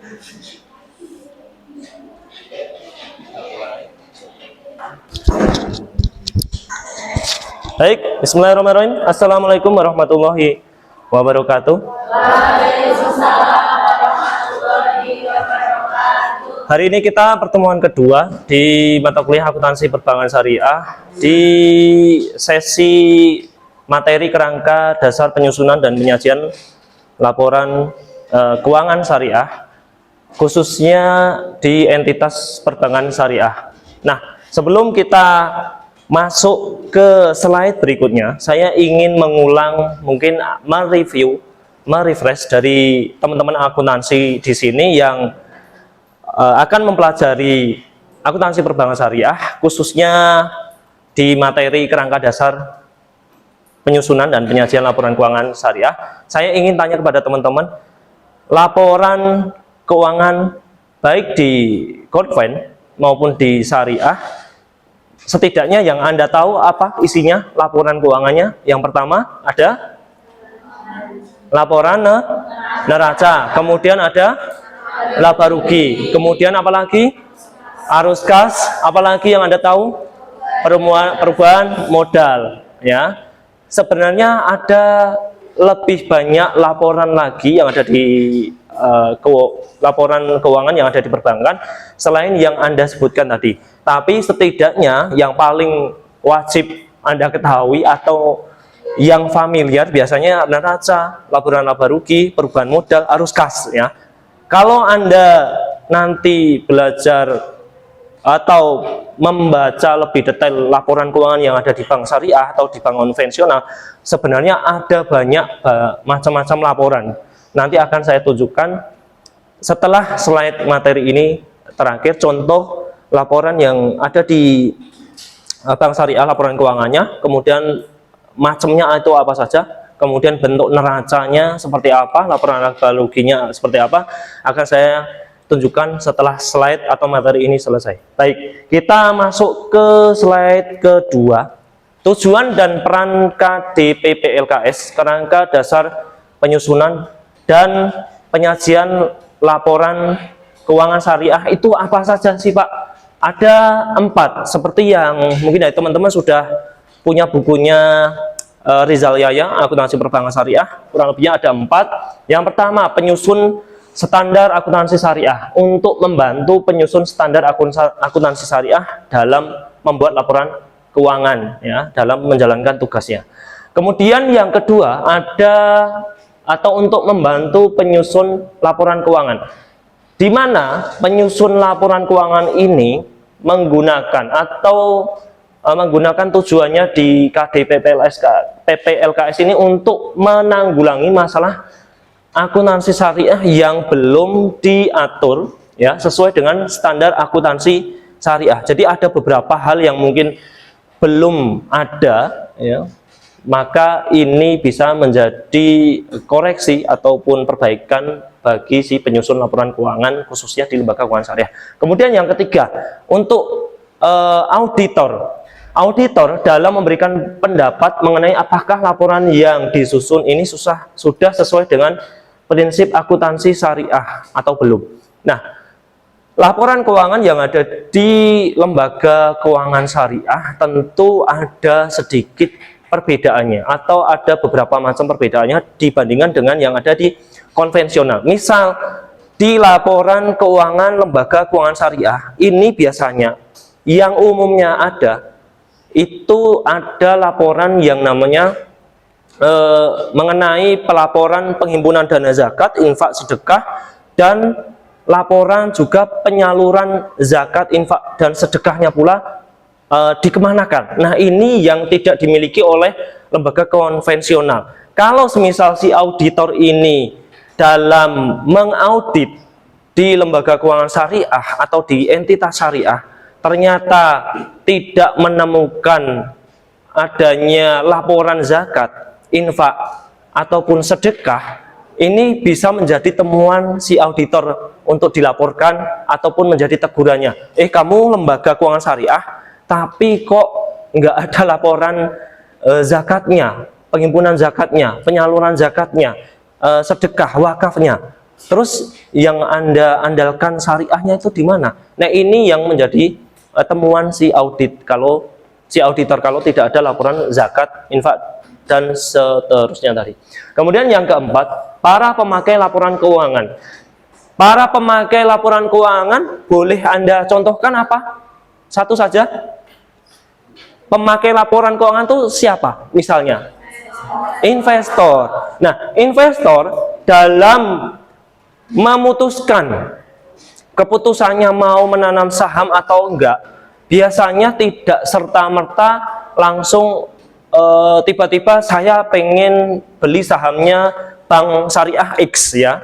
Baik, bismillahirrahmanirrahim. Assalamualaikum warahmatullahi wabarakatuh. Hari ini kita pertemuan kedua di mata kuliah akuntansi perbankan syariah di sesi materi kerangka dasar penyusunan dan penyajian laporan keuangan syariah, khususnya di entitas perbankan syariah. Nah, sebelum kita masuk ke slide berikutnya, saya ingin mengulang, mungkin merefresh dari teman-teman akuntansi di sini yang akan mempelajari akuntansi perbankan syariah, khususnya di materi kerangka dasar penyusunan dan penyajian laporan keuangan syariah. Saya ingin tanya kepada teman-teman, laporan keuangan baik di Korven maupun di syariah, setidaknya yang Anda tahu apa isinya laporan keuangannya? Yang pertama ada laporan neraca, kemudian ada laba rugi, kemudian apalagi arus kas, apalagi yang Anda tahu? Perubahan modal, ya. Sebenarnya ada lebih banyak laporan lagi yang ada di laporan keuangan yang ada di perbankan selain yang Anda sebutkan tadi. Tapi setidaknya yang paling wajib Anda ketahui atau yang familiar biasanya neraca, laporan laba rugi, perubahan modal, arus kas, ya. Kalau Anda nanti belajar atau membaca lebih detail laporan keuangan yang ada di bank syariah atau di bank konvensional, sebenarnya ada banyak macam-macam laporan. Nanti akan saya tunjukkan setelah slide materi ini terakhir, contoh laporan yang ada di bank syariah, laporan keuangannya, kemudian macamnya itu apa saja, kemudian bentuk neracanya seperti apa, laporan laba ruginya seperti apa, akan saya tunjukkan setelah slide atau materi ini selesai. Baik, kita masuk ke slide kedua. Tujuan dan peran KDPP-LKS, kerangka dasar penyusunan dan penyajian laporan keuangan syariah, itu apa saja sih Pak? Ada 4, seperti yang mungkin dari teman-teman sudah punya bukunya Rizal Yahya, akuntansi perbankan syariah, kurang lebihnya ada 4. Yang pertama, penyusun standar akuntansi syariah, untuk membantu penyusun standar akuntansi syariah dalam membuat laporan keuangan, ya, dalam menjalankan tugasnya. Kemudian yang kedua ada atau untuk membantu penyusun laporan keuangan, di mana penyusun laporan keuangan ini menggunakan tujuannya di KDPP-LKS ini untuk menanggulangi masalah akuntansi syariah yang belum diatur, ya, sesuai dengan standar akuntansi syariah. Jadi ada beberapa hal yang mungkin belum ada, ya, maka ini bisa menjadi koreksi ataupun perbaikan bagi si penyusun laporan keuangan khususnya di lembaga keuangan syariah. Kemudian yang ketiga, untuk auditor dalam memberikan pendapat mengenai apakah laporan yang disusun ini sudah sesuai dengan prinsip akuntansi syariah atau belum. Nah, laporan keuangan yang ada di lembaga keuangan syariah tentu ada sedikit perbedaannya atau ada beberapa macam perbedaannya dibandingkan dengan yang ada di konvensional. Misal di laporan keuangan lembaga keuangan syariah ini biasanya yang umumnya ada itu ada laporan yang namanya mengenai pelaporan penghimpunan dana zakat, infak, sedekah, dan laporan juga penyaluran zakat, infak, dan sedekahnya pula dikemanakan. Nah, ini yang tidak dimiliki oleh lembaga konvensional. Kalau semisal si auditor ini dalam mengaudit di lembaga keuangan syariah atau di entitas syariah ternyata tidak menemukan adanya laporan zakat, infak, ataupun sedekah, ini bisa menjadi temuan si auditor untuk dilaporkan ataupun menjadi tegurannya. Kamu lembaga keuangan syariah, tapi kok nggak ada laporan zakatnya, penghimpunan zakatnya, penyaluran zakatnya, sedekah, wakafnya. Terus yang Anda andalkan syariahnya itu di mana? Nah, ini yang menjadi temuan si audit, kalau si auditor kalau tidak ada laporan zakat, infak, dan seterusnya tadi. Kemudian yang keempat, para pemakai laporan keuangan. Para pemakai laporan keuangan, boleh Anda contohkan apa? Satu saja. Pemakai laporan keuangan itu siapa? Misalnya, investor. Nah, investor dalam memutuskan keputusannya mau menanam saham atau enggak, biasanya tidak serta-merta langsung tiba-tiba saya pengen beli sahamnya Bank Syariah X ya,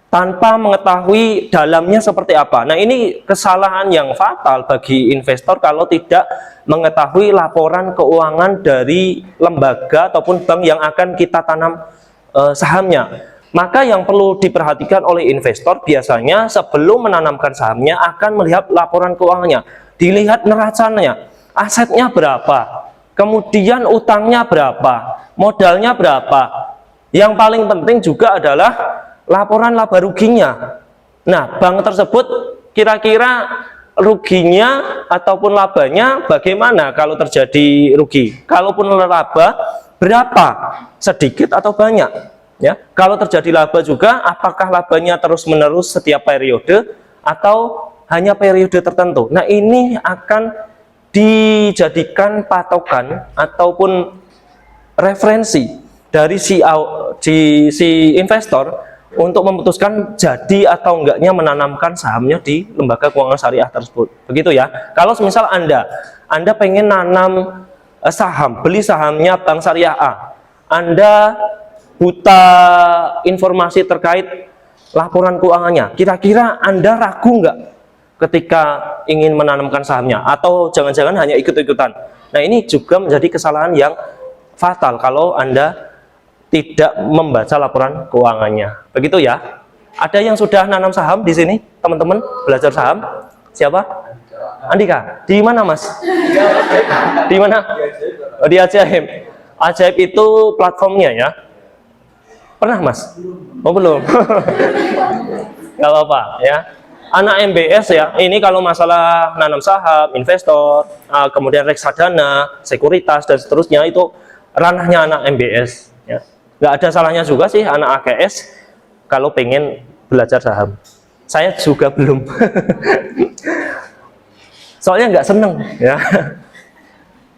tanpa mengetahui dalamnya seperti apa. Nah, ini kesalahan yang fatal bagi investor kalau tidak mengetahui laporan keuangan dari lembaga ataupun bank yang akan kita tanam sahamnya. Maka yang perlu diperhatikan oleh investor biasanya sebelum menanamkan sahamnya akan melihat laporan keuangannya, dilihat neracanya, asetnya berapa, kemudian utangnya berapa, modalnya berapa. Yang paling penting juga adalah laporan laba ruginya. Nah, bank tersebut kira-kira ruginya ataupun labanya bagaimana kalau terjadi rugi. Kalaupun laba, berapa? Sedikit atau banyak? Ya, kalau terjadi laba juga, apakah labanya terus-menerus setiap periode atau hanya periode tertentu? Nah, ini akan dijadikan patokan ataupun referensi dari si investor untuk memutuskan jadi atau enggaknya menanamkan sahamnya di lembaga keuangan syariah tersebut. Begitu ya. Kalau misal Anda pengen nanam saham, beli sahamnya Bank Syariah A, Anda buta informasi terkait laporan keuangannya, kira-kira Anda ragu nggak ketika ingin menanamkan sahamnya, atau jangan-jangan hanya ikut-ikutan? Nah, ini juga menjadi kesalahan yang fatal kalau Anda tidak membaca laporan keuangannya. Begitu ya. Ada yang sudah nanam saham di sini, teman-teman, belajar saham? Siapa? Andika. Di mana, Mas? Di mana? Oh, di Ajaib. Ajaib itu platformnya ya. Pernah, Mas? Oh, belum. Gak apa-apa ya. Anak MBS ya, ini kalau masalah nanam saham, investor, kemudian reksadana, sekuritas, dan seterusnya, itu ranahnya anak MBS ya. Gak ada salahnya juga sih anak AKS kalau pengen belajar saham. Saya juga belum. Soalnya nggak seneng ya.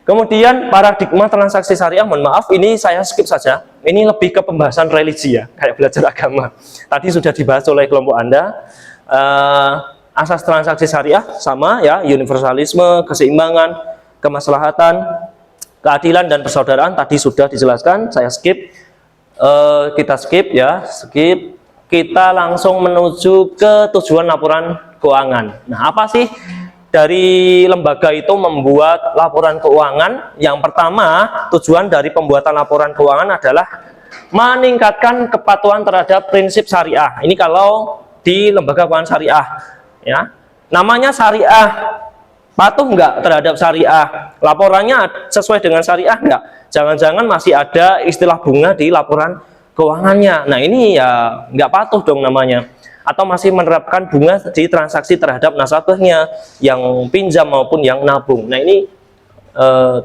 Kemudian paradigma transaksi syariah, mohon maaf, ini saya skip saja. Ini lebih ke pembahasan religi ya, kayak belajar agama. Tadi sudah dibahas oleh kelompok Anda. Asas transaksi syariah sama ya, universalisme, keseimbangan, kemaslahatan, keadilan, dan persaudaraan tadi sudah dijelaskan. Saya skip. Kita skip ya, skip. Kita langsung menuju ke tujuan laporan keuangan. Nah, apa sih dari lembaga itu membuat laporan keuangan? Yang pertama, tujuan dari pembuatan laporan keuangan adalah meningkatkan kepatuhan terhadap prinsip syariah. Ini kalau di lembaga keuangan syariah ya. Namanya syariah, patuh enggak terhadap syariah? Laporannya sesuai dengan syariah enggak? Jangan-jangan masih ada istilah bunga di laporan keuangannya. Nah, ini ya enggak patuh dong namanya. Atau masih menerapkan bunga di transaksi terhadap nasabahnya yang pinjam maupun yang nabung. Nah, ini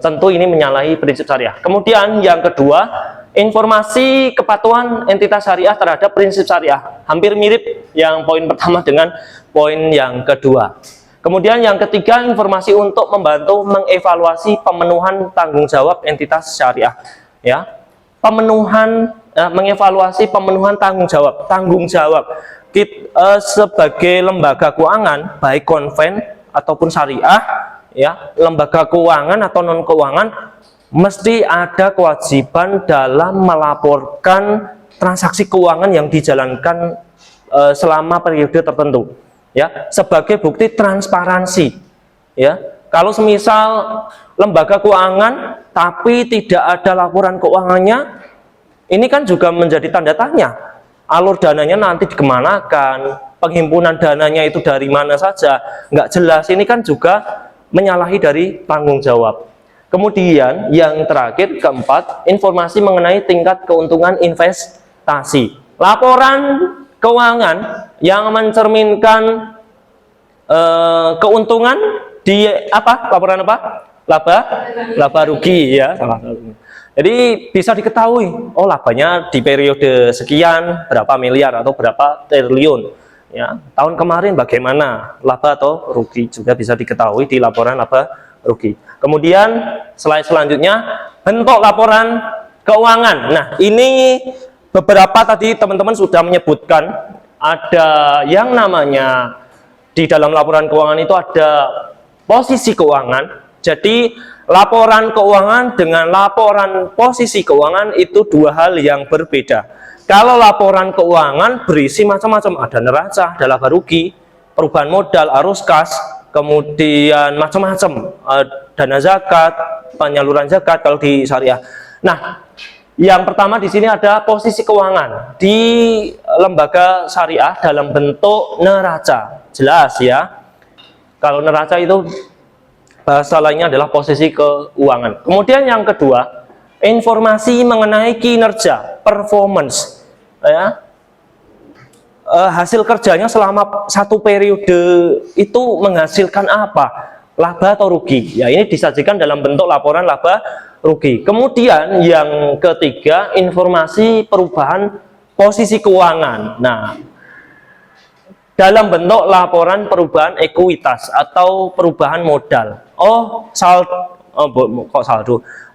tentu ini menyalahi prinsip syariah. Kemudian yang kedua, informasi kepatuhan entitas syariah terhadap prinsip syariah. Hampir mirip yang poin pertama dengan poin yang kedua. Kemudian yang ketiga, informasi untuk membantu mengevaluasi pemenuhan tanggung jawab entitas syariah. Ya, mengevaluasi pemenuhan tanggung jawab. Sebagai lembaga keuangan, baik konven ataupun syariah, ya, lembaga keuangan atau non keuangan, mesti ada kewajiban dalam melaporkan transaksi keuangan yang dijalankan selama periode tertentu, ya, sebagai bukti transparansi. Ya, kalau semisal lembaga keuangan tapi tidak ada laporan keuangannya, ini kan juga menjadi tanda tanya. Alur dananya nanti dikemanakan, penghimpunan dananya itu dari mana saja, nggak jelas. Ini kan juga menyalahi dari tanggung jawab. Kemudian yang terakhir, keempat, informasi mengenai tingkat keuntungan investasi. Laporan keuangan yang mencerminkan keuntungan di apa? Laporan apa? Laba rugi ya. Jadi bisa diketahui, oh labanya di periode sekian berapa miliar atau berapa triliun. Ya, tahun kemarin bagaimana laba atau rugi juga bisa diketahui di laporan laba rugi. Kemudian slide selanjutnya bentuk laporan keuangan. Nah, ini beberapa tadi teman-teman sudah menyebutkan ada yang namanya di dalam laporan keuangan itu ada posisi keuangan. Jadi laporan keuangan dengan laporan posisi keuangan itu dua hal yang berbeda. Kalau laporan keuangan berisi macam-macam, ada neraca, ada laba rugi, perubahan modal, arus kas, kemudian macam-macam, dana zakat, penyaluran zakat kalau di syariah. Nah, yang pertama di sini ada posisi keuangan di lembaga syariah dalam bentuk neraca. Jelas ya. Kalau neraca itu bahasa lainnya adalah posisi keuangan. Kemudian yang kedua, informasi mengenai kinerja, performance, ya. Hasil kerjanya selama satu periode itu menghasilkan apa? Laba atau rugi? Ya, ini disajikan dalam bentuk laporan laba rugi. Kemudian yang ketiga, informasi perubahan posisi keuangan. Nah, dalam bentuk laporan perubahan ekuitas atau perubahan modal. Oh, saldo.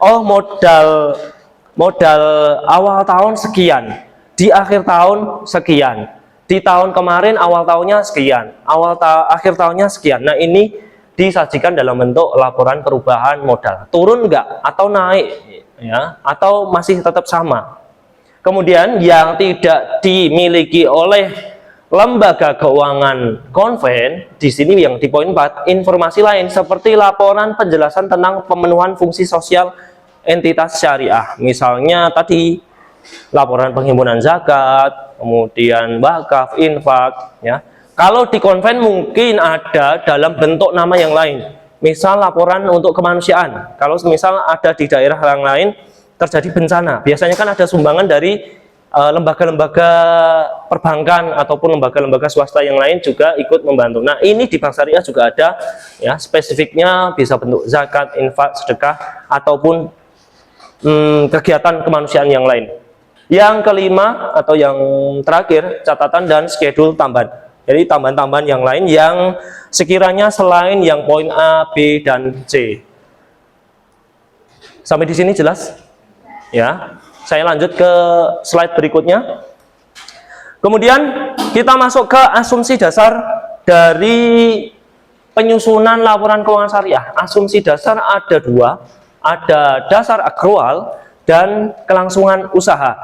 Oh, modal awal tahun sekian, di akhir tahun sekian, di tahun kemarin awal tahunnya sekian, akhir tahunnya sekian. Nah, ini disajikan dalam bentuk laporan perubahan modal. Turun enggak atau naik ya, atau masih tetap sama. Kemudian yang tidak dimiliki oleh lembaga keuangan konven, di sini yang di poin 4, informasi lain seperti laporan penjelasan tentang pemenuhan fungsi sosial entitas syariah. Misalnya tadi laporan penghimpunan zakat, kemudian wakaf, infak, ya. Kalau di konven mungkin ada dalam bentuk nama yang lain. Misal laporan untuk kemanusiaan. Kalau misal ada di daerah yang lain terjadi bencana, biasanya kan ada sumbangan dari lembaga-lembaga perbankan ataupun lembaga-lembaga swasta yang lain juga ikut membantu. Nah, ini di Bank Syariah juga ada ya, spesifiknya bisa bentuk zakat, infak, sedekah ataupun kegiatan kemanusiaan yang lain. Yang kelima atau yang terakhir, catatan dan schedule tambahan. Jadi tambahan-tambahan yang lain yang sekiranya selain yang poin A, B, dan C. Sampai di sini jelas? Ya. Saya lanjut ke slide berikutnya. Kemudian kita masuk ke asumsi dasar dari penyusunan laporan keuangan syariah. Asumsi dasar ada dua, ada dasar akrual dan kelangsungan usaha.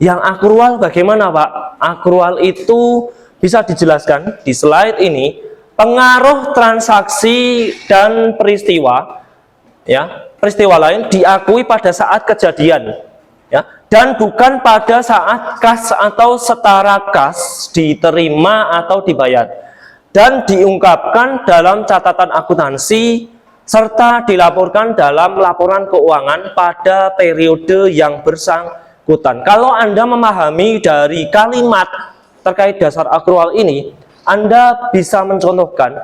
Yang akrual bagaimana, Pak? Akrual itu bisa dijelaskan di slide ini, pengaruh transaksi dan peristiwa, ya, peristiwa lain diakui pada saat kejadian. Ya, dan bukan pada saat kas atau setara kas diterima atau dibayar, dan diungkapkan dalam catatan akuntansi serta dilaporkan dalam laporan keuangan pada periode yang bersangkutan. Kalau Anda memahami dari kalimat terkait dasar akrual ini, Anda bisa mencontohkan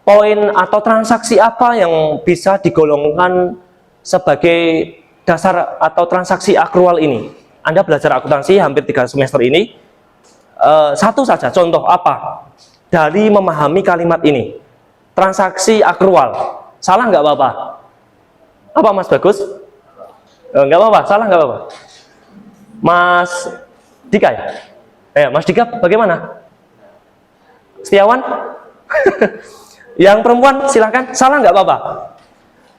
poin atau transaksi apa yang bisa digolongkan sebagai dasar atau transaksi akrual ini. Anda belajar akuntansi hampir 3 semester ini, satu saja contoh apa dari memahami kalimat ini, transaksi akrual. Salah nggak apa-apa? Apa Mas Bagus? Nggak apa-apa, salah nggak apa-apa. Mas Dika ya? Mas Dika bagaimana? Setiawan? Yang perempuan silakan, salah nggak apa-apa.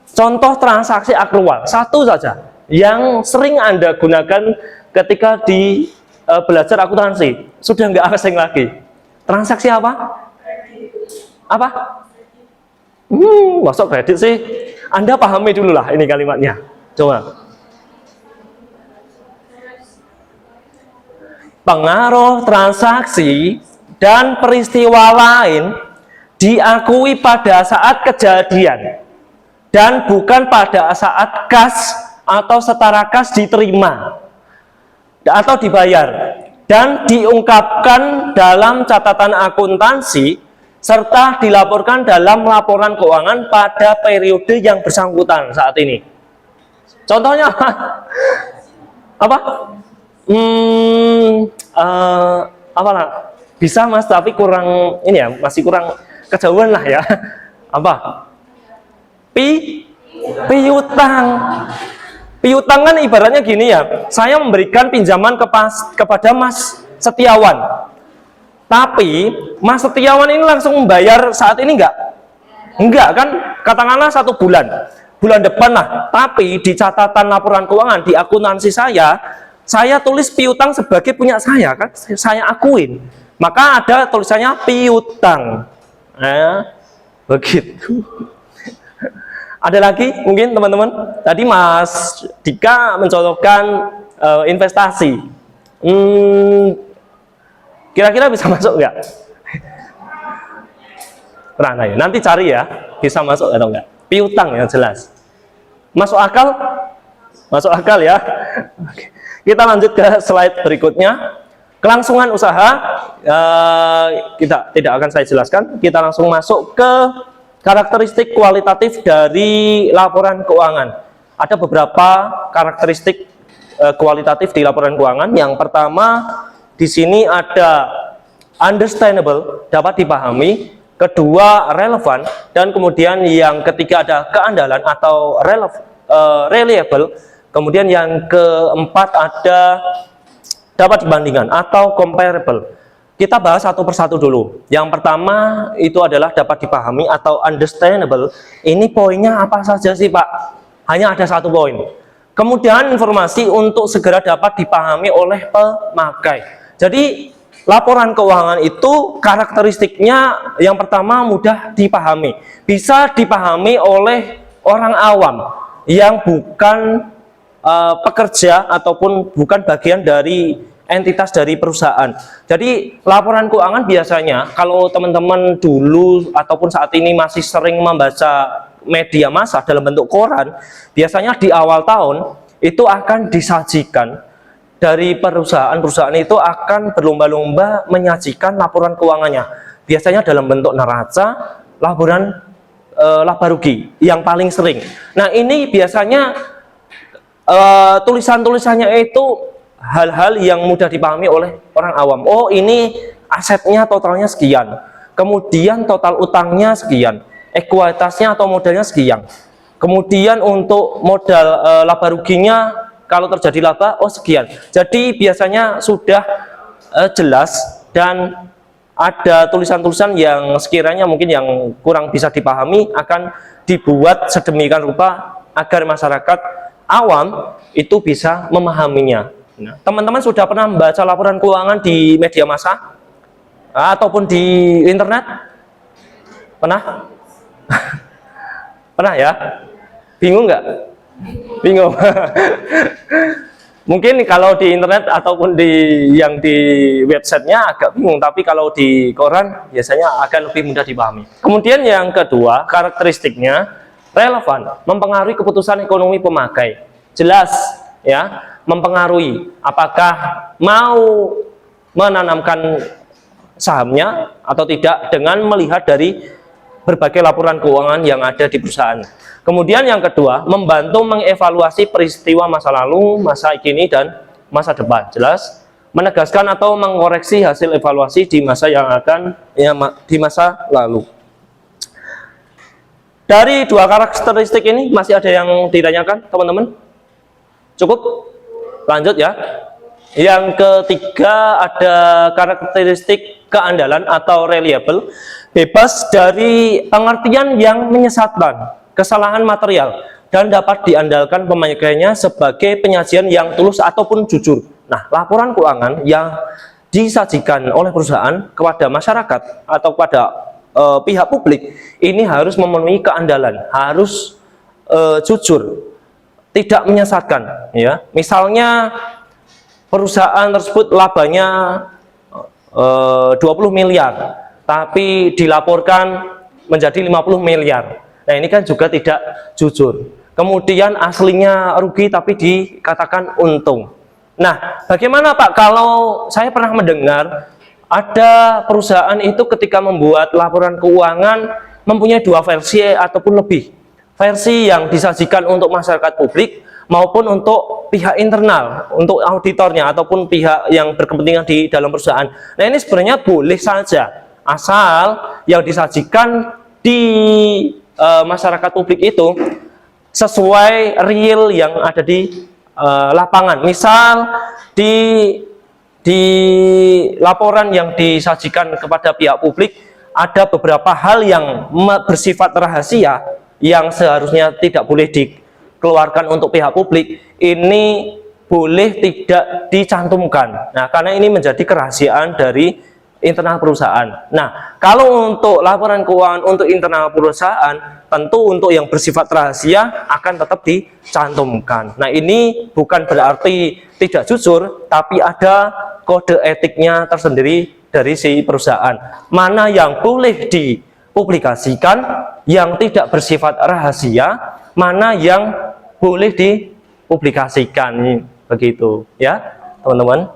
Contoh transaksi akrual, satu saja yang sering Anda gunakan ketika di belajar akuntansi, sudah nggak asing lagi. Transaksi apa? Apa? Masuk kredit sih. Anda pahami dulu lah ini kalimatnya. Coba. Pengaruh transaksi dan peristiwa lain diakui pada saat kejadian dan bukan pada saat kas atau setara kas diterima atau dibayar. dan diungkapkan dalam catatan akuntansi serta dilaporkan dalam laporan keuangan pada periode yang bersangkutan saat ini. Contohnya apa? Apa lah? Bisa Mas, tapi kurang ini ya, masih kurang kejauhan lah ya. Apa? Piutang. Piutang kan ibaratnya gini ya, saya memberikan pinjaman kepada Mas Setiawan, tapi Mas Setiawan ini langsung membayar saat ini enggak kan, katakanlah 1 bulan depan lah, tapi di catatan laporan keuangan di akuntansi saya tulis piutang sebagai punya saya kan, saya akuin, maka ada tulisannya piutang. Begitu. Ada lagi mungkin teman-teman, tadi Mas Dika mencontohkan investasi, kira-kira bisa masuk nggak? Nah, ya, nanti cari ya, bisa masuk atau enggak. Piutang yang jelas. Masuk akal? Masuk akal ya. Kita lanjut ke slide berikutnya. Kelangsungan usaha, kita tidak akan saya jelaskan. Kita langsung masuk ke karakteristik kualitatif dari laporan keuangan. Ada beberapa karakteristik kualitatif di laporan keuangan. Yang pertama, di sini ada understandable, dapat dipahami. Kedua, relevan. Dan kemudian yang ketiga ada keandalan atau reliable. Kemudian yang keempat ada dapat dibandingkan atau comparable. Kita bahas satu persatu dulu. Yang pertama itu adalah dapat dipahami atau understandable. Ini poinnya apa saja sih Pak? Hanya ada 1 poin. Kemudian informasi untuk segera dapat dipahami oleh pemakai. Jadi laporan keuangan itu karakteristiknya yang pertama mudah dipahami. Bisa dipahami oleh orang awam yang bukan pekerja ataupun bukan bagian dari entitas dari perusahaan. Jadi laporan keuangan biasanya kalau teman-teman dulu ataupun saat ini masih sering membaca media massa dalam bentuk koran, biasanya di awal tahun itu akan disajikan dari perusahaan-perusahaan itu akan berlomba-lomba menyajikan laporan keuangannya. Biasanya dalam bentuk neraca, laporan laba rugi yang paling sering. Nah, ini biasanya tulisan-tulisannya itu hal-hal yang mudah dipahami oleh orang awam. Oh, ini asetnya totalnya sekian, kemudian total utangnya sekian, ekuitasnya atau modalnya sekian, kemudian untuk modal laba ruginya kalau terjadi laba, oh sekian. Jadi biasanya sudah jelas dan ada tulisan-tulisan yang sekiranya mungkin yang kurang bisa dipahami akan dibuat sedemikian rupa agar masyarakat awam itu bisa memahaminya. Nah, teman-teman sudah pernah membaca laporan keuangan di media massa ataupun di internet? Pernah? Pernah ya? Bingung nggak? Bingung. Mungkin kalau di internet ataupun di websitenya agak bingung, tapi kalau di koran biasanya akan lebih mudah dipahami. Kemudian yang kedua, karakteristiknya relevan, mempengaruhi keputusan ekonomi pemakai. Jelas ya, mempengaruhi apakah mau menanamkan sahamnya atau tidak dengan melihat dari berbagai laporan keuangan yang ada di perusahaan. Kemudian yang kedua, membantu mengevaluasi peristiwa masa lalu, masa kini, dan masa depan. Jelas, menegaskan atau mengoreksi hasil evaluasi di masa yang akan, ya, di masa lalu. Dari 2 karakteristik ini, masih ada yang ditanyakan, teman-teman? Cukup? Lanjut ya. Yang ketiga ada karakteristik keandalan atau reliable, bebas dari pengertian yang menyesatkan, kesalahan material, dan dapat diandalkan pemakainya sebagai penyajian yang tulus ataupun jujur. Nah, laporan keuangan yang disajikan oleh perusahaan kepada masyarakat atau kepada pihak publik ini harus memenuhi keandalan, harus jujur, tidak menyesatkan. Ya, misalnya perusahaan tersebut labanya 20 miliar, tapi dilaporkan menjadi 50 miliar. Nah, ini kan juga tidak jujur. Kemudian aslinya rugi tapi dikatakan untung. Nah, bagaimana Pak kalau saya pernah mendengar ada perusahaan itu ketika membuat laporan keuangan mempunyai dua versi ataupun lebih. Versi yang disajikan untuk masyarakat publik maupun untuk pihak internal, untuk auditornya ataupun pihak yang berkepentingan di dalam perusahaan. Nah, ini sebenarnya boleh saja, asal yang disajikan di masyarakat publik itu sesuai real yang ada di lapangan. Misal di laporan yang disajikan kepada pihak publik ada beberapa hal yang bersifat rahasia yang seharusnya tidak boleh dikeluarkan untuk pihak publik, ini boleh tidak dicantumkan. Nah, karena ini menjadi kerahasiaan dari internal perusahaan. Nah, kalau untuk laporan keuangan untuk internal perusahaan, tentu untuk yang bersifat rahasia akan tetap dicantumkan. Nah, ini bukan berarti tidak jujur, tapi ada kode etiknya tersendiri dari si perusahaan. Mana yang boleh dipublikasikan, yang tidak bersifat rahasia, mana yang boleh dipublikasikan, begitu ya, teman-teman.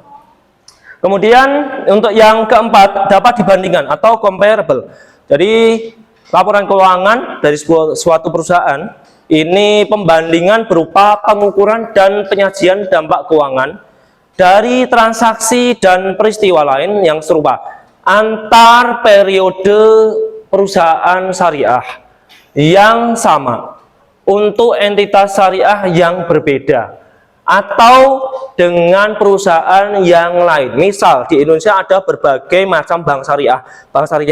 Kemudian untuk yang keempat, dapat dibandingkan atau comparable. Jadi laporan keuangan dari suatu perusahaan ini pembandingan berupa pengukuran dan penyajian dampak keuangan dari transaksi dan peristiwa lain yang serupa antar periode perusahaan syariah yang sama untuk entitas syariah yang berbeda atau dengan perusahaan yang lain. Misal di Indonesia ada berbagai macam bank syariah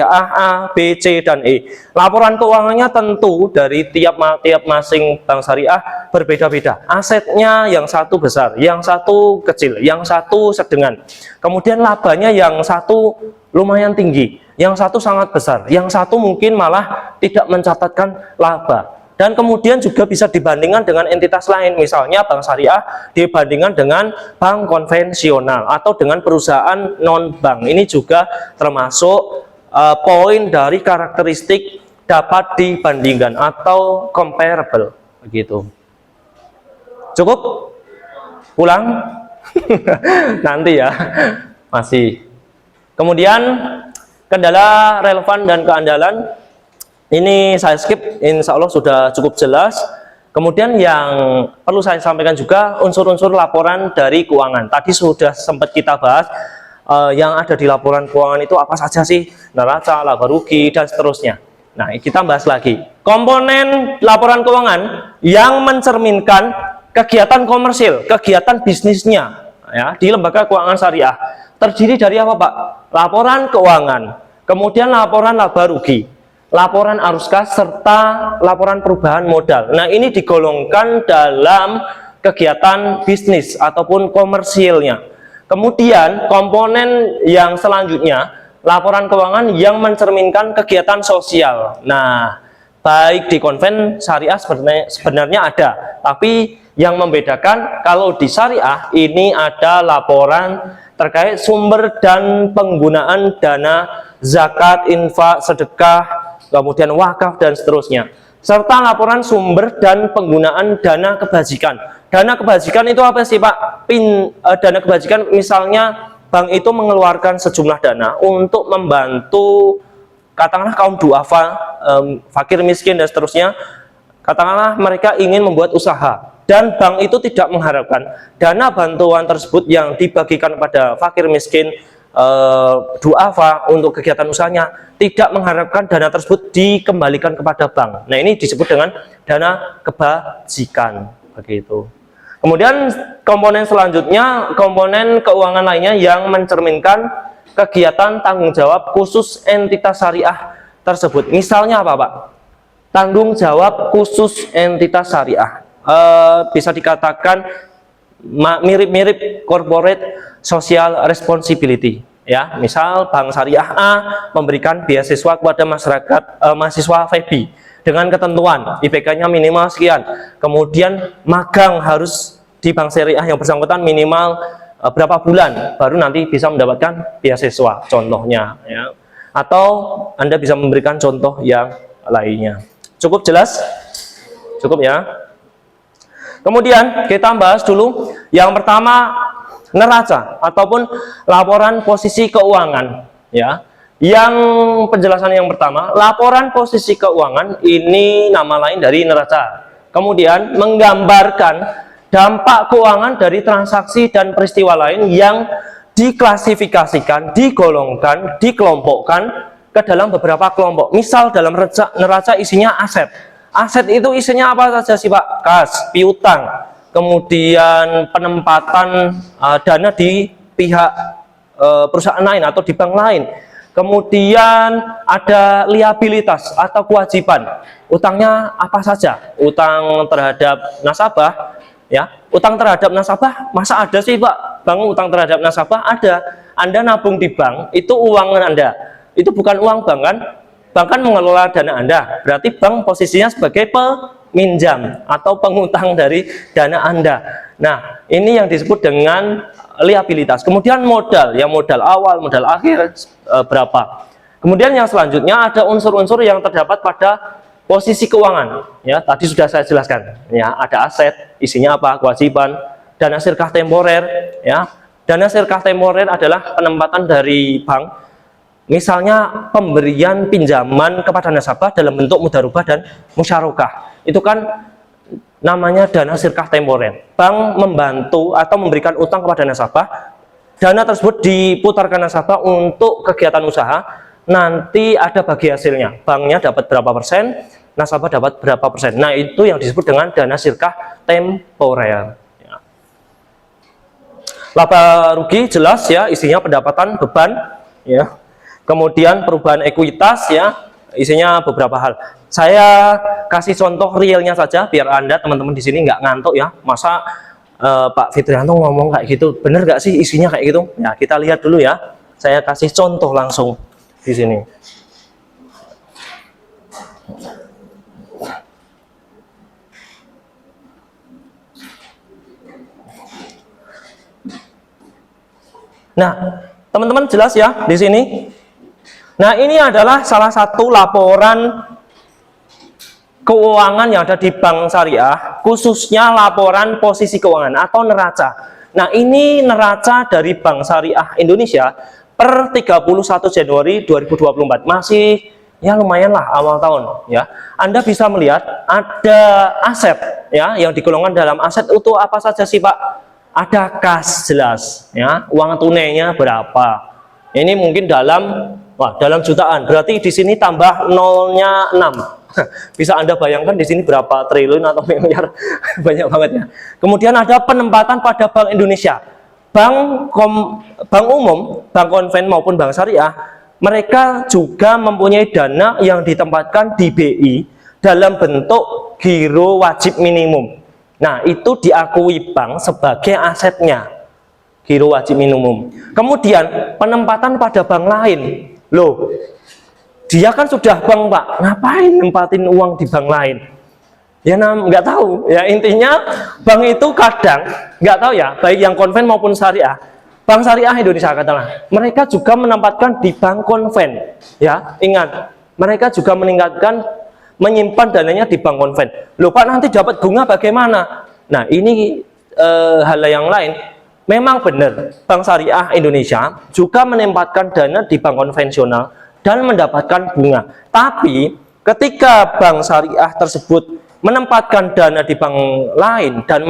A, B, C, dan E. Laporan keuangannya tentu dari tiap masing bank syariah berbeda-beda. Asetnya yang satu besar, yang satu kecil, yang satu sedang. Kemudian labanya yang satu lumayan tinggi, yang satu sangat besar, yang satu mungkin malah tidak mencatatkan laba. Dan kemudian juga bisa dibandingkan dengan entitas lain, misalnya bank syariah dibandingkan dengan bank konvensional atau dengan perusahaan non-bank. Ini juga termasuk poin dari karakteristik dapat dibandingkan atau comparable, begitu. Cukup? Pulang? Nanti ya, masih. Kemudian kendala relevan dan keandalan. Ini saya skip, insya Allah sudah cukup jelas. Kemudian yang perlu saya sampaikan juga unsur-unsur laporan dari keuangan. Tadi sudah sempat kita bahas yang ada di laporan keuangan itu apa saja sih, neraca, laba rugi, dan seterusnya. Nah, kita bahas lagi. Komponen laporan keuangan yang mencerminkan kegiatan komersil, kegiatan bisnisnya ya, di lembaga keuangan syariah. Terdiri dari apa, Pak? Laporan keuangan, kemudian laporan laba rugi, laporan arus kas, serta laporan perubahan modal. Nah, ini digolongkan dalam kegiatan bisnis ataupun komersilnya. Kemudian komponen yang selanjutnya, laporan keuangan yang mencerminkan kegiatan sosial. Nah, baik di konven syariah sebenarnya ada, tapi yang membedakan kalau di syariah ini ada laporan terkait sumber dan penggunaan dana zakat, infak, sedekah, kemudian wakaf, dan seterusnya, serta laporan sumber dan penggunaan dana kebajikan. Dana kebajikan itu apa sih, Pak? Dana kebajikan misalnya bank itu mengeluarkan sejumlah dana untuk membantu katakanlah kaum duafa, fakir miskin, dan seterusnya. Katakanlah mereka ingin membuat usaha dan bank itu tidak mengharapkan dana bantuan tersebut yang dibagikan pada fakir miskin, duafa untuk kegiatan usahanya, tidak mengharapkan dana tersebut dikembalikan kepada bank. Nah, ini disebut dengan dana kebajikan, begitu. Kemudian komponen selanjutnya, komponen keuangan lainnya yang mencerminkan kegiatan tanggung jawab khusus entitas syariah tersebut. Misalnya apa, Pak? Tanggung jawab khusus entitas syariah, bisa dikatakan mirip-mirip corporate social responsibility ya. Misal bank syariah A memberikan beasiswa kepada masyarakat, mahasiswa FEBI dengan ketentuan IPK-nya minimal sekian, kemudian magang harus di bank syariah yang bersangkutan minimal berapa bulan baru nanti bisa mendapatkan beasiswa, contohnya ya. Atau Anda bisa memberikan contoh yang lainnya. Cukup jelas? Cukup ya. Kemudian kita bahas dulu yang pertama, neraca ataupun laporan posisi keuangan, ya. Yang penjelasan yang pertama, laporan posisi keuangan ini nama lain dari neraca. Kemudian menggambarkan dampak keuangan dari transaksi dan peristiwa lain yang diklasifikasikan, digolongkan, dikelompokkan ke dalam beberapa kelompok. Misal dalam neraca isinya aset. Aset itu isinya apa saja sih Pak? Kas, piutang, kemudian penempatan dana di pihak perusahaan lain atau di bank lain. Kemudian ada liabilitas atau kewajiban. Utangnya apa saja? Utang terhadap nasabah, ya. Utang terhadap nasabah, masa ada sih Pak? Bank utang terhadap nasabah ada. Anda nabung di bank, itu uang Anda. Itu bukan uang bank kan? Bank kan mengelola dana Anda. Berarti bank posisinya sebagai peminjam atau pengutang dari dana Anda. Nah, ini yang disebut dengan liabilitas. Kemudian modal, yang modal awal, modal akhir berapa. Kemudian yang selanjutnya ada unsur-unsur yang terdapat pada posisi keuangan. Ya, tadi sudah saya jelaskan. Ya, ada aset, isinya apa? Kewajiban, dana sirkah temporer. Ya, dana sirkah temporer adalah penempatan dari bank. Misalnya pemberian pinjaman kepada nasabah dalam bentuk mudharabah dan musyarakah. Itu kan namanya dana sirkah temporer. Bank membantu atau memberikan utang kepada nasabah. Dana tersebut diputarkan nasabah untuk kegiatan usaha. Nanti ada bagi hasilnya. Banknya dapat berapa persen, nasabah dapat berapa persen. Nah, itu yang disebut dengan dana sirkah temporer. Ya. Laba rugi jelas ya, isinya pendapatan, beban, ya. Kemudian perubahan ekuitas, ya, isinya beberapa hal. Saya kasih contoh realnya saja biar Anda teman-teman di sini nggak ngantuk ya. Masa Pak Fitrianto ngomong kayak gitu, bener nggak sih isinya kayak gitu? Ya, kita lihat dulu ya. Saya kasih contoh langsung di sini. Nah, teman-teman jelas ya di sini. Nah, ini adalah salah satu laporan keuangan yang ada di Bank Syariah, khususnya laporan posisi keuangan atau neraca. Nah, ini neraca dari Bank Syariah Indonesia per 31 Januari 2024. Masih ya lumayan lah awal tahun ya. Anda bisa melihat ada aset ya yang digolongkan dalam aset itu apa saja sih Pak? Ada kas jelas ya, uang tunainya berapa. Ini mungkin dalam jutaan. Berarti di sini tambah nolnya 6. Bisa Anda bayangkan di sini berapa triliun atau miliar. Banyak banget ya. Kemudian ada penempatan pada Bank Indonesia. Bank umum, bank konven maupun bank syariah, mereka juga mempunyai dana yang ditempatkan di BI dalam bentuk giro wajib minimum. Nah, itu diakui bank sebagai asetnya. Giro wajib minimum. Kemudian penempatan pada bank lain. Loh, dia kan sudah bank Pak, ngapain nempatin uang di bank lain? Ya nggak tahu. Ya intinya bank itu kadang nggak tahu ya, baik yang konven maupun syariah. Bank Syariah Indonesia katakanlah, mereka juga menempatkan di bank konven. Ya, ingat, mereka juga menyimpan dananya di bank konven. Loh Pak, nanti dapat bunga bagaimana? Nah, ini hal yang lain. Memang benar, Bank Syariah Indonesia juga menempatkan dana di bank konvensional dan mendapatkan bunga. Tapi ketika bank syariah tersebut menempatkan dana di bank lain dan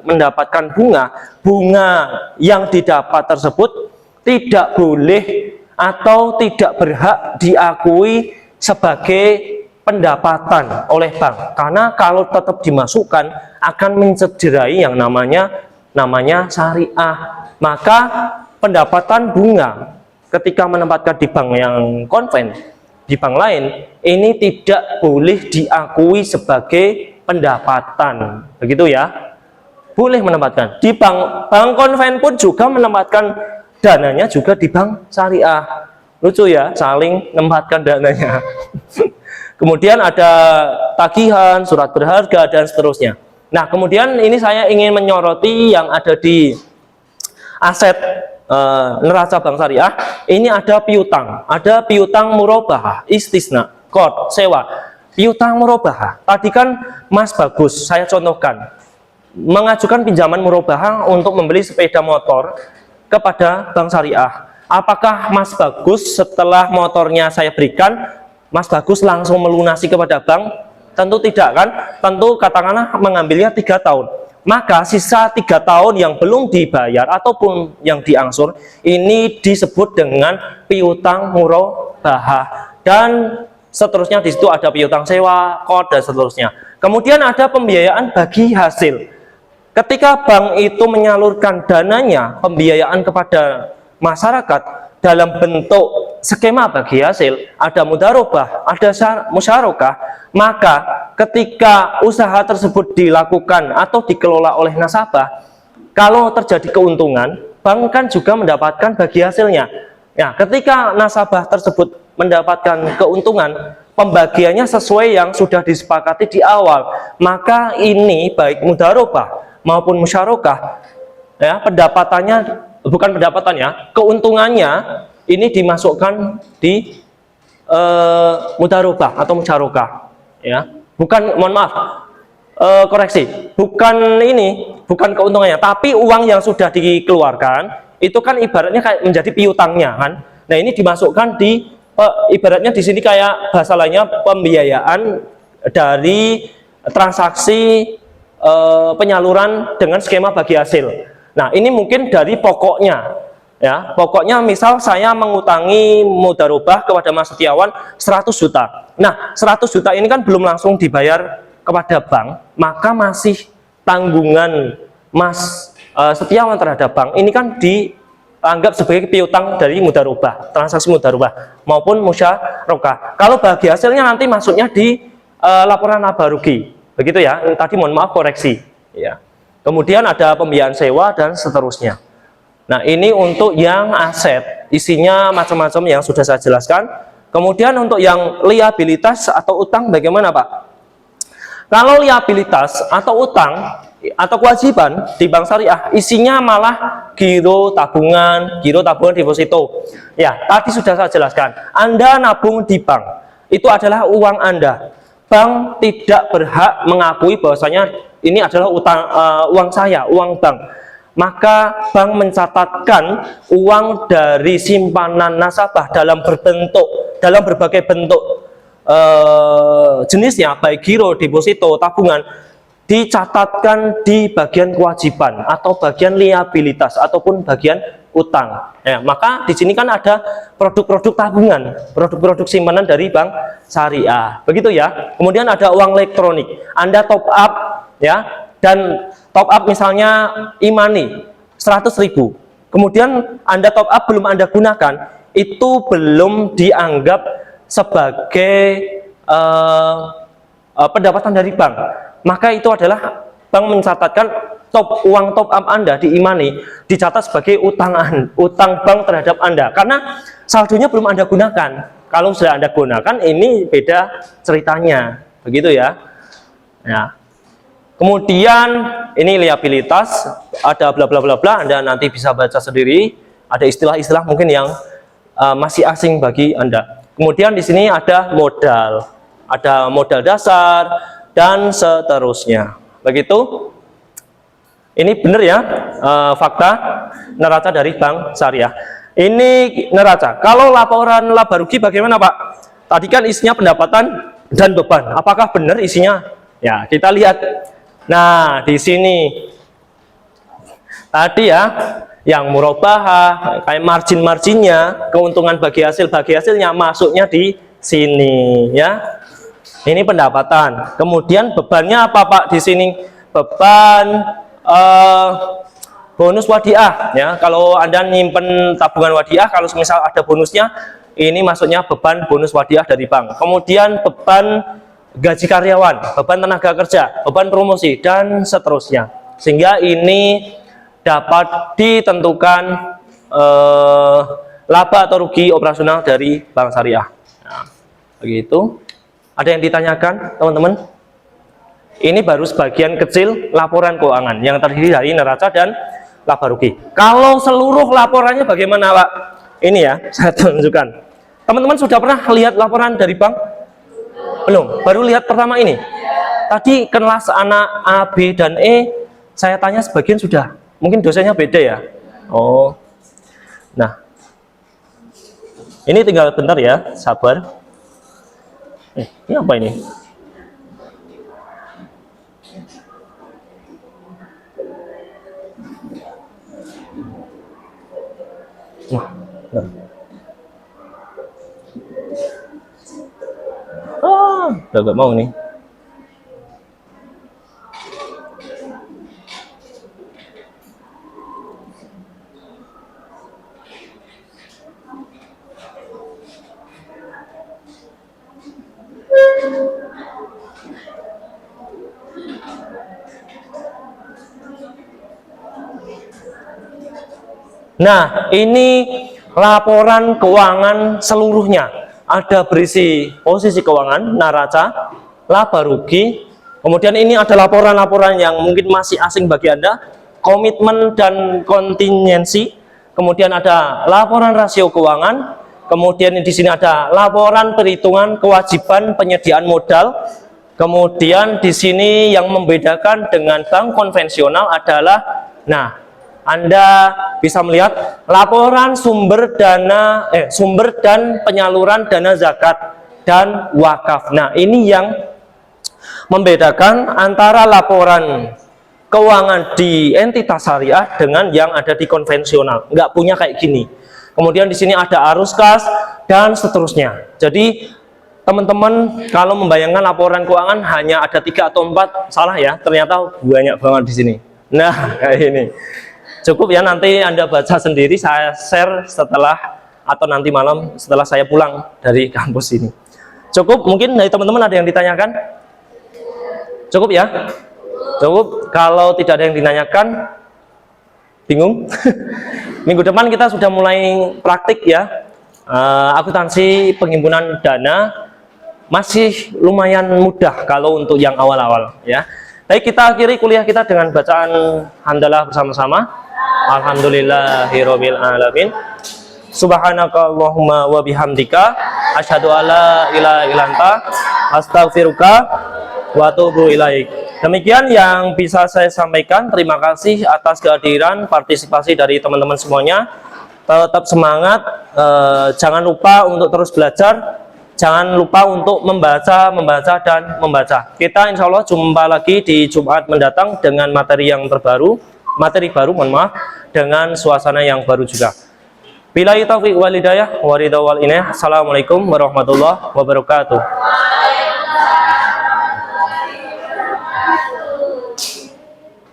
mendapatkan bunga yang didapat tersebut tidak boleh atau tidak berhak diakui sebagai pendapatan oleh bank. Karena kalau tetap dimasukkan akan mencederai yang namanya syariah. Maka pendapatan bunga ketika menempatkan di bank yang konven, di bank lain, ini tidak boleh diakui sebagai pendapatan. Begitu ya. Boleh menempatkan. Di bank konven pun juga menempatkan dananya juga di bank syariah. Lucu ya, saling menempatkan dananya. Kemudian ada tagihan, surat berharga, dan seterusnya. Nah, kemudian ini saya ingin menyoroti yang ada di aset neraca bank syariah. Ini ada piutang murabahah, istisna, qard, sewa. Piutang murabahah. Tadi kan Mas Bagus saya contohkan. mengajukan pinjaman murabahah untuk membeli sepeda motor kepada Bank Syariah. Apakah Mas Bagus setelah motornya saya berikan, Mas Bagus langsung melunasi kepada bank? Tentu tidak kan? Tentu katakanlah mengambilnya 3 tahun. Maka sisa 3 tahun yang belum dibayar ataupun yang diangsur, ini disebut dengan piutang murabahah. Dan seterusnya di situ ada piutang sewa, kod, dan seterusnya. Kemudian ada pembiayaan bagi hasil. Ketika bank itu menyalurkan dananya, pembiayaan kepada masyarakat dalam bentuk skema bagi hasil, ada mudharabah, ada musyarakah, maka ketika usaha tersebut dilakukan atau dikelola oleh nasabah, kalau terjadi keuntungan, bank kan juga mendapatkan bagi hasilnya. Ya, ketika nasabah tersebut mendapatkan keuntungan, pembagiannya sesuai yang sudah disepakati di awal, maka ini baik mudharabah maupun musyarakah, ya, keuntungannya ini dimasukkan di mudharabah atau musyarakah, ya, bukan, mohon maaf, koreksi, bukan keuntungannya, tapi uang yang sudah dikeluarkan itu kan ibaratnya kayak menjadi piutangnya kan. Nah, ini dimasukkan di ibaratnya di sini kayak bahasa lainnya pembiayaan dari transaksi penyaluran dengan skema bagi hasil. Nah, ini mungkin dari pokoknya, ya, pokoknya misal saya mengutangi mudharabah kepada Mas Setiawan 100 juta. Nah, 100 juta ini kan belum langsung dibayar kepada bank, maka masih tanggungan Mas Setiawan terhadap bank ini kan dianggap sebagai piutang dari mudharabah, transaksi mudharabah maupun musyarakah. Kalau bagi hasilnya nanti masuknya di laporan laba rugi. Begitu ya, tadi mohon maaf koreksi. Ya. Kemudian ada pembiayaan sewa dan seterusnya. Nah, ini untuk yang aset, isinya macam-macam yang sudah saya jelaskan. Kemudian untuk yang liabilitas atau utang bagaimana Pak? Kalau liabilitas atau utang atau kewajiban di Bank Syariah, isinya malah giro tabungan deposito. Ya, tadi sudah saya jelaskan. Anda nabung di bank, itu adalah uang Anda. Bank tidak berhak mengakui bahwasanya ini adalah uang saya, uang bank. Maka bank mencatatkan uang dari simpanan nasabah dalam berbagai bentuk jenisnya, baik giro, deposito, tabungan, dicatatkan di bagian kewajiban atau bagian liabilitas ataupun bagian utang. Ya, maka di sini kan ada produk-produk tabungan, produk-produk simpanan dari Bank Syariah. Begitu ya. Kemudian ada uang elektronik. Anda top up, ya, dan top up misalnya e-money 100.000. Kemudian Anda top up belum Anda gunakan, itu belum dianggap sebagai pendapatan dari bank. Maka itu adalah bank mencatatkan uang top up Anda di e-money dicatat sebagai utang bank terhadap Anda karena saldonya belum Anda gunakan. Kalau sudah Anda gunakan, ini beda ceritanya, begitu ya. Ya. Kemudian ini liabilitas, ada bla bla bla bla, Anda nanti bisa baca sendiri. Ada istilah-istilah mungkin yang masih asing bagi Anda. Kemudian di sini ada modal dasar dan seterusnya. Begitu. Ini benar ya, fakta neraca dari Bank Syariah. Ini neraca. Kalau laporan laba rugi bagaimana Pak? Tadi kan isinya pendapatan dan beban. Apakah benar isinya? Ya, kita lihat. Nah, di sini tadi ya, yang murabahah, kayak margin-marginnya, keuntungan bagi hasilnya masuknya di sini ya. Ini pendapatan. Kemudian bebannya apa Pak di sini? Beban bonus wadiah ya. Kalau Anda nyimpen tabungan wadiah, kalau misal ada bonusnya, ini masuknya beban bonus wadiah dari bank. Kemudian beban gaji karyawan, beban tenaga kerja, beban promosi dan seterusnya. Sehingga ini dapat ditentukan laba atau rugi operasional dari Bank Syariah. Nah, begitu. Ada yang ditanyakan, teman-teman? Ini baru sebagian kecil laporan keuangan yang terdiri dari neraca dan laba rugi. Kalau seluruh laporannya bagaimana Pak? Ini ya, saya tunjukkan. Teman-teman sudah pernah lihat laporan dari bank? Belum? Baru lihat pertama ini? Tadi kelas anak A, B, dan E saya tanya sebagian sudah. Mungkin dosennya beda ya. Oh. Nah. Ini tinggal bentar ya, sabar. Ini apa ini? Wah, udah gak mau nih. Nah, ini laporan keuangan seluruhnya. Ada berisi posisi keuangan, neraca, laba rugi. Kemudian ini ada laporan-laporan yang mungkin masih asing bagi Anda, komitmen dan kontingensi. Kemudian ada laporan rasio keuangan. Kemudian di sini ada laporan perhitungan kewajiban penyediaan modal. Kemudian di sini yang membedakan dengan bank konvensional adalah, nah, Anda bisa melihat laporan sumber dan penyaluran dana zakat dan wakaf. Nah, ini yang membedakan antara laporan keuangan di entitas syariah dengan yang ada di konvensional. Nggak punya kayak gini. Kemudian di sini ada arus kas dan seterusnya. Jadi teman-teman kalau membayangkan laporan keuangan hanya ada 3 atau 4, salah ya. Ternyata banyak banget di sini. Nah, kayak ini. Cukup ya, nanti Anda baca sendiri, saya share setelah atau nanti malam setelah saya pulang dari kampus ini. Cukup, mungkin dari teman-teman ada yang ditanyakan? Cukup ya? Cukup, kalau tidak ada yang ditanyakan, bingung? Minggu depan kita sudah mulai praktik ya, akuntansi penghimpunan dana, masih lumayan mudah kalau untuk yang awal-awal ya. Baik, kita akhiri kuliah kita dengan bacaan hamdalah bersama-sama. Alhamdulillahirabbil alamin. Subhanakallahumma wa bihamdika asyhadu alla ilaha illa anta astaghfiruka wa atubu ilaik. Demikian yang bisa saya sampaikan. Terima kasih atas kehadiran partisipasi dari teman-teman semuanya. Tetap semangat, jangan lupa untuk terus belajar. Jangan lupa untuk membaca dan membaca. Kita insya Allah jumpa lagi di Jumat mendatang dengan materi baru, mohon maaf, dengan suasana yang baru juga. Billahi taufiq wal hidayah wa ridha wal inayah. Assalamualaikum warahmatullahi wabarakatuh.